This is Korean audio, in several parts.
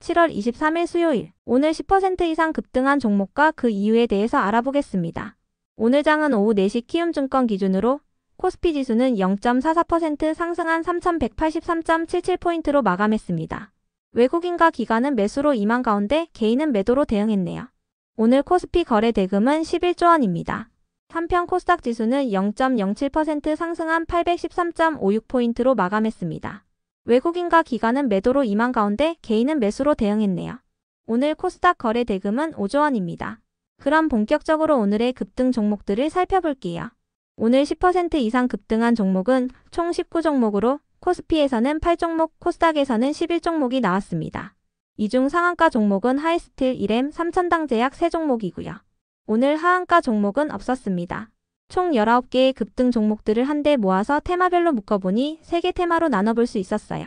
7월 23일 수요일, 오늘 10% 이상 급등한 종목과 그 이유에 대해서 알아보겠습니다. 오늘 장은 오후 4시 키움증권 기준으로 코스피 지수는 0.44% 상승한 3183.77포인트로 마감했습니다. 외국인과 기관은 매수로 임한 가운데 개인은 매도로 대응했네요. 오늘 코스피 거래 대금은 11조 원입니다. 한편 코스닥 지수는 0.07% 상승한 813.56포인트로 마감했습니다. 외국인과 기관은 매도로 임한 가운데 개인은 매수로 대응했네요. 오늘 코스닥 거래 대금은 5조 원입니다. 그럼 본격적으로 오늘의 급등 종목들을 살펴볼게요. 오늘 10% 이상 급등한 종목은 총 19종목으로 코스피에서는 8종목, 코스닥에서는 11종목이 나왔습니다. 이 중 상한가 종목은 하이스틸, 이램, 삼천당제약 3종목이고요. 오늘 하한가 종목은 없었습니다. 총 19개의 급등 종목들을 한데 모아서 테마별로 묶어보니 3개 테마로 나눠볼 수 있었어요.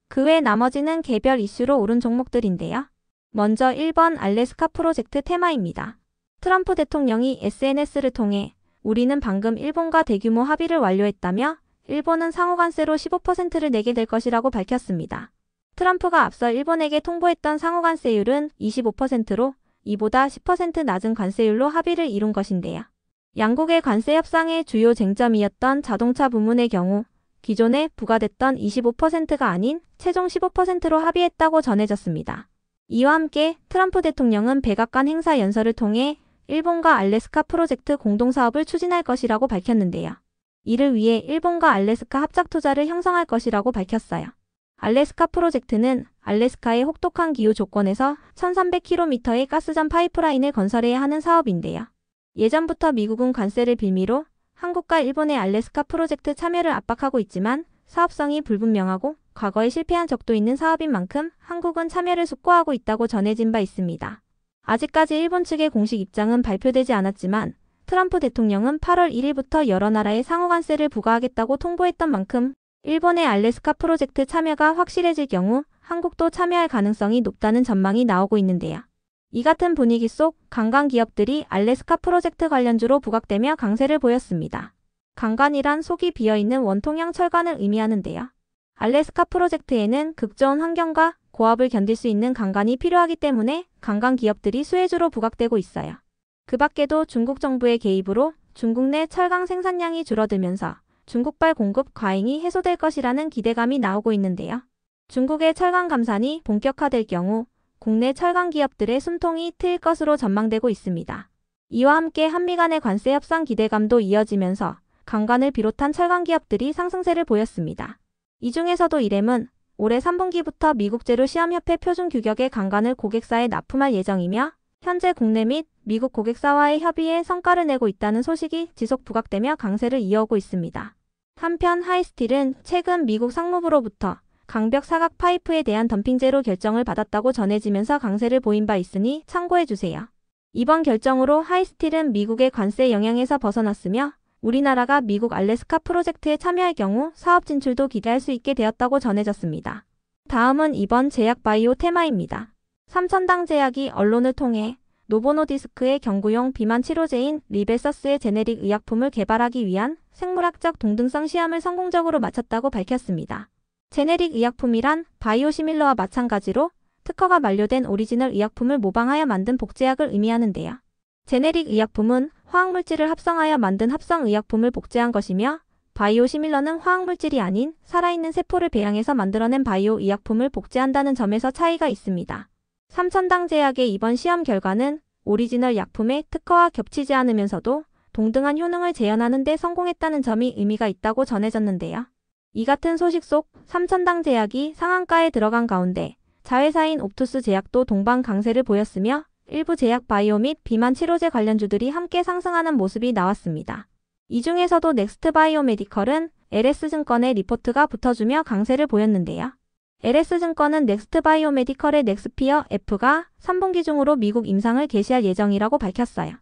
그 외 나머지는 개별 이슈로 오른 종목들인데요. 먼저 1번 알래스카 프로젝트 테마입니다. 트럼프 대통령이 SNS를 통해 우리는 방금 일본과 대규모 합의를 완료했다며 일본은 상호관세로 15%를 내게 될 것이라고 밝혔습니다. 트럼프가 앞서 일본에게 통보했던 상호관세율은 25%로 이보다 10% 낮은 관세율로 합의를 이룬 것인데요. 양국의 관세 협상의 주요 쟁점이었던 자동차 부문의 경우 기존에 부과됐던 25%가 아닌 최종 15%로 합의했다고 전해졌습니다. 이와 함께 트럼프 대통령은 백악관 행사 연설을 통해 일본과 알래스카 프로젝트 공동사업을 추진할 것이라고 밝혔는데요. 이를 위해 일본과 알래스카 합작 투자를 형성할 것이라고 밝혔어요. 알래스카 프로젝트는 알래스카의 혹독한 기후 조건에서 1300km의 가스전 파이프라인을 건설해야 하는 사업인데요. 예전부터 미국은 관세를 빌미로 한국과 일본의 알래스카 프로젝트 참여를 압박하고 있지만 사업성이 불분명하고 과거에 실패한 적도 있는 사업인 만큼 한국은 참여를 숙고하고 있다고 전해진 바 있습니다. 아직까지 일본 측의 공식 입장은 발표되지 않았지만 트럼프 대통령은 8월 1일부터 여러 나라에 상호관세를 부과하겠다고 통보했던 만큼 일본의 알래스카 프로젝트 참여가 확실해질 경우 한국도 참여할 가능성이 높다는 전망이 나오고 있는데요. 이 같은 분위기 속 관광 기업들이 알래스카 프로젝트 관련주로 부각되며 강세를 보였습니다. 관광이란 속이 비어있는 원통형 철관을 의미하는데요. 알래스카 프로젝트에는 극저온 환경과 고압을 견딜 수 있는 강간이 필요하기 때문에 관광 기업들이 수혜주로 부각되고 있어요. 그 밖에도 중국 정부의 개입으로 중국 내 철강 생산량이 줄어들면서 중국발 공급 과잉이 해소될 것이라는 기대감이 나오고 있는데요. 중국의 철강 감산이 본격화될 경우 국내 철강 기업들의 숨통이 트일 것으로 전망되고 있습니다. 이와 함께 한미 간의 관세 협상 기대감도 이어지면서 관광을 비롯한 철강 기업들이 상승세를 보였습니다. 이 중에서도 이램은 올해 3분기부터 미국 제로 시험협회 표준 규격의 관광을 고객사에 납품할 예정이며 현재 국내 및 미국 고객사와의 협의에 성과를 내고 있다는 소식이 지속 부각되며 강세를 이어오고 있습니다. 한편 하이스틸은 최근 미국 상무부로부터 강벽 사각 파이프에 대한 덤핑제로 결정을 받았다고 전해지면서 강세를 보인 바 있으니 참고해주세요. 이번 결정으로 하이스틸은 미국의 관세 영향에서 벗어났으며 우리나라가 미국 알래스카 프로젝트에 참여할 경우 사업 진출도 기대할 수 있게 되었다고 전해졌습니다. 다음은 이번 제약 바이오 테마입니다. 삼천당제약이 언론을 통해 노보노디스크의 경구용 비만 치료제인 리베서스의 제네릭 의약품을 개발하기 위한 생물학적 동등성 시험을 성공적으로 마쳤다고 밝혔습니다. 제네릭 의약품이란 바이오시밀러와 마찬가지로 특허가 만료된 오리지널 의약품을 모방하여 만든 복제약을 의미하는데요. 제네릭 의약품은 화학물질을 합성하여 만든 합성의약품을 복제한 것이며 바이오시밀러는 화학물질이 아닌 살아있는 세포를 배양해서 만들어낸 바이오 의약품을 복제한다는 점에서 차이가 있습니다. 삼천당제약의 이번 시험 결과는 오리지널 약품의 특허와 겹치지 않으면서도 동등한 효능을 재현하는 데 성공했다는 점이 의미가 있다고 전해졌는데요. 이 같은 소식 속 삼천당제약이 상한가에 들어간 가운데 자회사인 옵투스 제약도 동반 강세를 보였으며 일부 제약 바이오 및 비만 치료제 관련주들이 함께 상승하는 모습이 나왔습니다. 이 중에서도 넥스트 바이오메디컬은 LS증권의 리포트가 붙어주며 강세를 보였는데요. LS증권은 넥스트 바이오메디컬의 넥스피어 F가 3분기 중으로 미국 임상을 개시할 예정이라고 밝혔어요.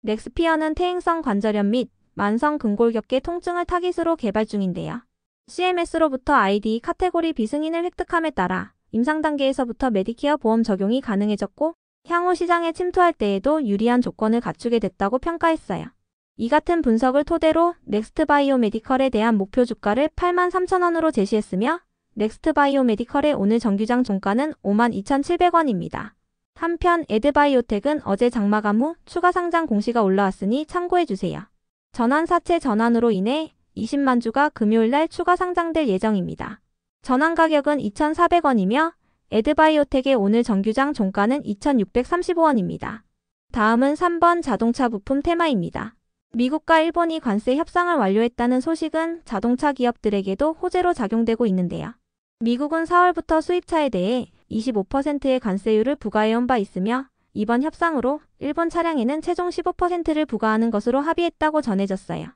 넥스피어는 퇴행성 관절염 및 만성 근골격계 통증을 타깃으로 개발 중인데요. CMS로부터 ID 카테고리 B 승인을 획득함에 따라 임상 단계에서부터 메디케어 보험 적용이 가능해졌고 향후 시장에 침투할 때에도 유리한 조건을 갖추게 됐다고 평가했어요. 이 같은 분석을 토대로 넥스트 바이오메디컬에 대한 목표 주가를 83,000원으로 제시했으며 넥스트 바이오메디컬의 오늘 정규장 종가는 52,700원입니다. 한편 에드바이오텍은 어제 장마감 후 추가 상장 공시가 올라왔으니 참고해주세요. 전환사채 전환으로 인해 20만 주가 금요일날 추가 상장될 예정입니다. 전환 가격은 2,400원이며 에드바이오텍의 오늘 정규장 종가는 2,635원입니다. 다음은 3번 자동차 부품 테마입니다. 미국과 일본이 관세 협상을 완료했다는 소식은 자동차 기업들에게도 호재로 작용되고 있는데요. 미국은 4월부터 수입차에 대해 25%의 관세율을 부과해온 바 있으며 이번 협상으로 일본 차량에는 최종 15%를 부과하는 것으로 합의했다고 전해졌어요.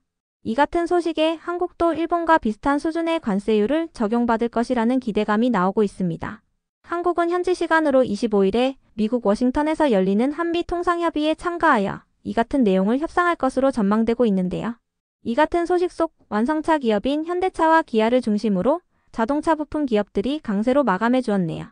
이 같은 소식에 한국도 일본과 비슷한 수준의 관세율을 적용받을 것이라는 기대감이 나오고 있습니다. 한국은 현지 시간으로 25일에 미국 워싱턴에서 열리는 한미 통상협의에 참가하여 이 같은 내용을 협상할 것으로 전망되고 있는데요. 이 같은 소식 속 완성차 기업인 현대차와 기아를 중심으로 자동차 부품 기업들이 강세로 마감해 주었네요.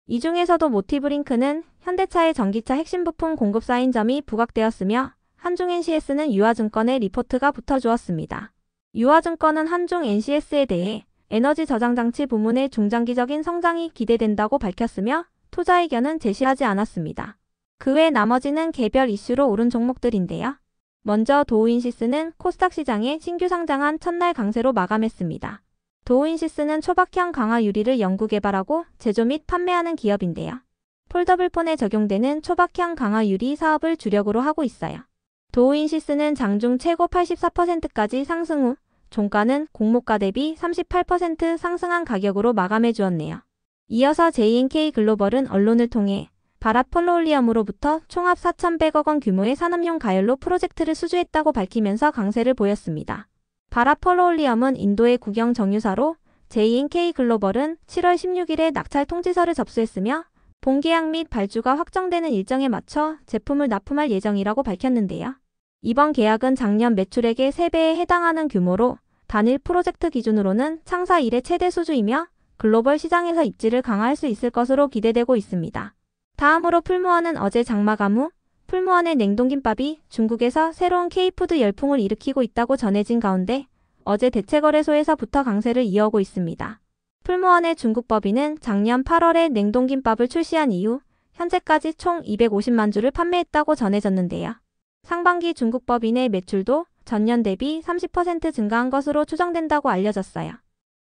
이 중에서도 모티브링크는 현대차의 전기차 핵심 부품 공급사인 점이 부각되었으며 한중NCS는 유화증권의 리포트가 붙어주었습니다. 유화증권은 한중NCS에 대해 에너지 저장장치 부문의 중장기적인 성장이 기대된다고 밝혔으며 투자 의견은 제시하지 않았습니다. 그 외 나머지는 개별 이슈로 오른 종목들인데요. 먼저 도우인시스는 코스닥 시장에 신규 상장한 첫날 강세로 마감했습니다. 도우인시스는 초박형 강화 유리를 연구 개발하고 제조 및 판매하는 기업인데요. 폴더블폰에 적용되는 초박형 강화 유리 사업을 주력으로 하고 있어요. 도우인시스는 장중 최고 84%까지 상승 후 종가는 공모가 대비 38% 상승한 가격으로 마감해 주었네요. 이어서 JNK 글로벌은 언론을 통해 바라폴로올리엄으로부터 총합 4,100억 원 규모의 산업용 가열로 프로젝트를 수주했다고 밝히면서 강세를 보였습니다. 바라폴로올리엄은 인도의 국영 정유사로 JNK 글로벌은 7월 16일에 낙찰 통지서를 접수했으며 본계약 및 발주가 확정되는 일정에 맞춰 제품을 납품할 예정이라고 밝혔는데요. 이번 계약은 작년 매출액의 3배에 해당하는 규모로 단일 프로젝트 기준으로는 창사 이래 최대 수주이며 글로벌 시장에서 입지를 강화할 수 있을 것으로 기대되고 있습니다. 다음으로 풀무원은 어제 장마감 후 풀무원의 냉동김밥이 중국에서 새로운 K푸드 열풍을 일으키고 있다고 전해진 가운데 어제 대체거래소에서부터 강세를 이어오고 있습니다. 풀무원의 중국 법인은 작년 8월에 냉동김밥을 출시한 이후 현재까지 총 250만 주를 판매했다고 전해졌는데요. 상반기 중국 법인의 매출도 전년 대비 30% 증가한 것으로 추정된다고 알려졌어요.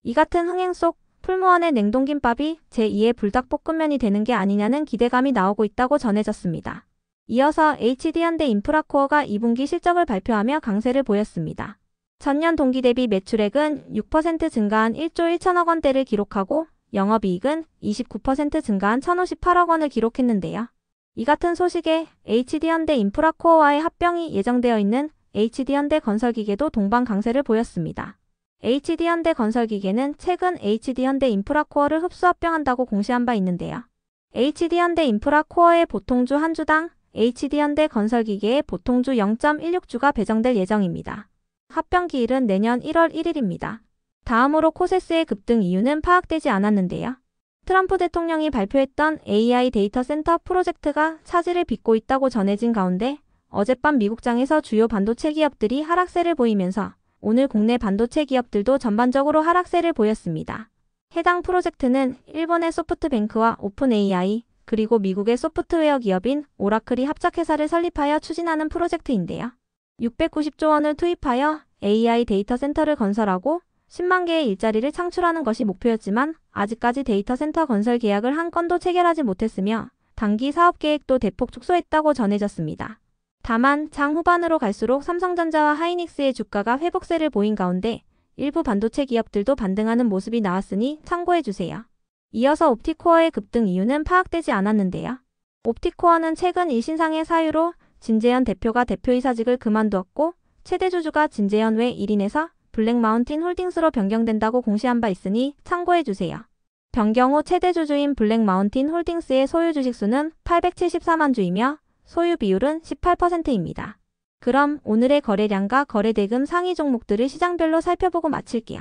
이 같은 흥행 속 풀무원의 냉동김밥이 제2의 불닭볶음면이 되는 게 아니냐는 기대감이 나오고 있다고 전해졌습니다. 이어서 HD현대인프라코어가 2분기 실적을 발표하며 강세를 보였습니다. 전년 동기 대비 매출액은 6% 증가한 1조 1천억 원대를 기록하고 영업이익은 29% 증가한 1,058억 원을 기록했는데요. 이 같은 소식에 HD현대인프라코어와의 합병이 예정되어 있는 HD현대건설기계도 동반 강세를 보였습니다. HD현대건설기계는 최근 HD현대인프라코어를 흡수 합병한다고 공시한 바 있는데요. HD현대인프라코어의 보통주 한 주당 HD현대건설기계의 보통주 0.16주가 배정될 예정입니다. 합병 기일은 내년 1월 1일입니다. 다음으로 코세스의 급등 이유는 파악되지 않았는데요. 트럼프 대통령이 발표했던 AI 데이터 센터 프로젝트가 차질을 빚고 있다고 전해진 가운데 어젯밤 미국장에서 주요 반도체 기업들이 하락세를 보이면서 오늘 국내 반도체 기업들도 전반적으로 하락세를 보였습니다. 해당 프로젝트는 일본의 소프트뱅크와 오픈AI 그리고 미국의 소프트웨어 기업인 오라클이 합작회사를 설립하여 추진하는 프로젝트인데요. 690조 원을 투입하여 AI 데이터 센터를 건설하고 10만 개의 일자리를 창출하는 것이 목표였지만 아직까지 데이터 센터 건설 계약을 한 건도 체결하지 못했으며 단기 사업 계획도 대폭 축소했다고 전해졌습니다. 다만 장 후반으로 갈수록 삼성전자와 하이닉스의 주가가 회복세를 보인 가운데 일부 반도체 기업들도 반등하는 모습이 나왔으니 참고해주세요. 이어서 옵티코어의 급등 이유는 파악되지 않았는데요. 옵티코어는 최근 일신상의 사유로 진재현 대표가 대표이사직을 그만두었고 최대 주주가 진재현 외 1인에서 블랙마운틴 홀딩스로 변경된다고 공시한 바 있으니 참고해주세요. 변경 후 최대 주주인 블랙마운틴 홀딩스의 소유 주식수는 874만 주이며 소유 비율은 18%입니다. 그럼 오늘의 거래량과 거래대금 상위 종목들을 시장별로 살펴보고 마칠게요.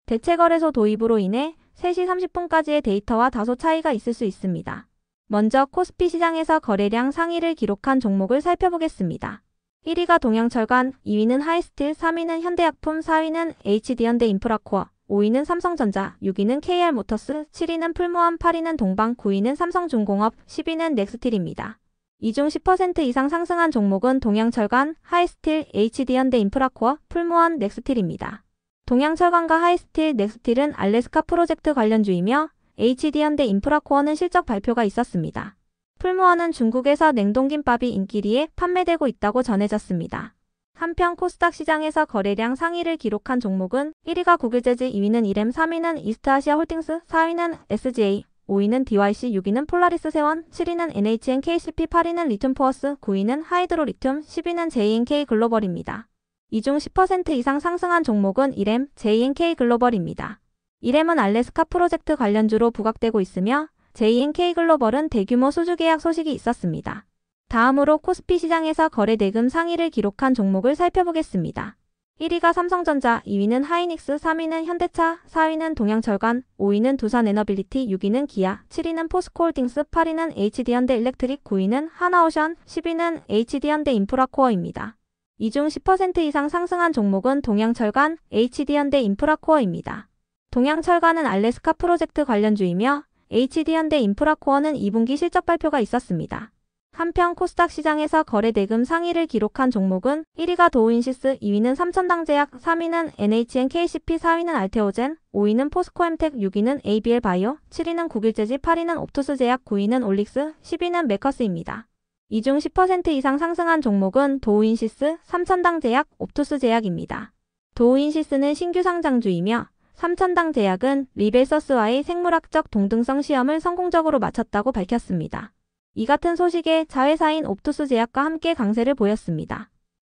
대체거래소 도입으로 인해 3시 30분까지의 데이터와 다소 차이가 있을 수 있습니다. 먼저 코스피 시장에서 거래량 상위를 기록한 종목을 살펴보겠습니다. 1위가 동양철관, 2위는 하이스틸, 3위는 현대약품, 4위는 HD현대인프라코어, 5위는 삼성전자, 6위는 KR모터스, 7위는 풀무원, 8위는 동방, 9위는 삼성중공업, 10위는 넥스틸입니다. 이 중 10% 이상 상승한 종목은 동양철강, 하이스틸, HD현대인프라코어, 풀무원, 넥스틸입니다. 동양철강과 하이스틸, 넥스틸은 알래스카 프로젝트 관련주이며 HD현대인프라코어는 실적 발표가 있었습니다. 풀무원은 중국에서 냉동김밥이 인기리에 판매되고 있다고 전해졌습니다. 한편 코스닥 시장에서 거래량 상위를 기록한 종목은 1위가 구글재즈, 2위는 이램, 3위는 이스트아시아홀딩스, 4위는 SGA, 5위는 DYC, 6위는 폴라리스 세원, 7위는 NHNKCP, 8위는 리튬포어스, 9위는 하이드로리튬, 10위는 JNK글로벌입니다. 이 중 10% 이상 상승한 종목은 이램, JNK글로벌입니다. 이램은 알래스카 프로젝트 관련주로 부각되고 있으며 JNK글로벌은 대규모 수주계약 소식이 있었습니다. 다음으로 코스피 시장에서 거래대금 상위를 기록한 종목을 살펴보겠습니다. 1위가 삼성전자, 2위는 하이닉스, 3위는 현대차, 4위는 동양철강, 5위는 두산에너빌리티, 6위는 기아, 7위는 포스코홀딩스, 8위는 HD현대일렉트릭, 9위는 하나오션, 10위는 HD현대인프라코어입니다. 이 중 10% 이상 상승한 종목은 동양철강, HD현대인프라코어입니다. 동양철강은 알래스카 프로젝트 관련주이며 HD현대인프라코어는 2분기 실적 발표가 있었습니다. 한편 코스닥 시장에서 거래대금 상위를 기록한 종목은 1위가 도우인시스, 2위는 삼천당제약, 3위는 NHNKCP, 4위는 알테오젠, 5위는 포스코엠텍, 6위는 ABL바이오, 7위는 국일재지, 8위는 옵투스제약, 9위는 올릭스, 10위는 메커스입니다. 이 중 10% 이상 상승한 종목은 도우인시스, 삼천당제약, 옵투스제약입니다. 도우인시스는 신규 상장주이며 삼천당제약은 리벨서스와의 생물학적 동등성 시험을 성공적으로 마쳤다고 밝혔습니다. 이 같은 소식에 자회사인 옵투스제약과 함께 강세를 보였습니다.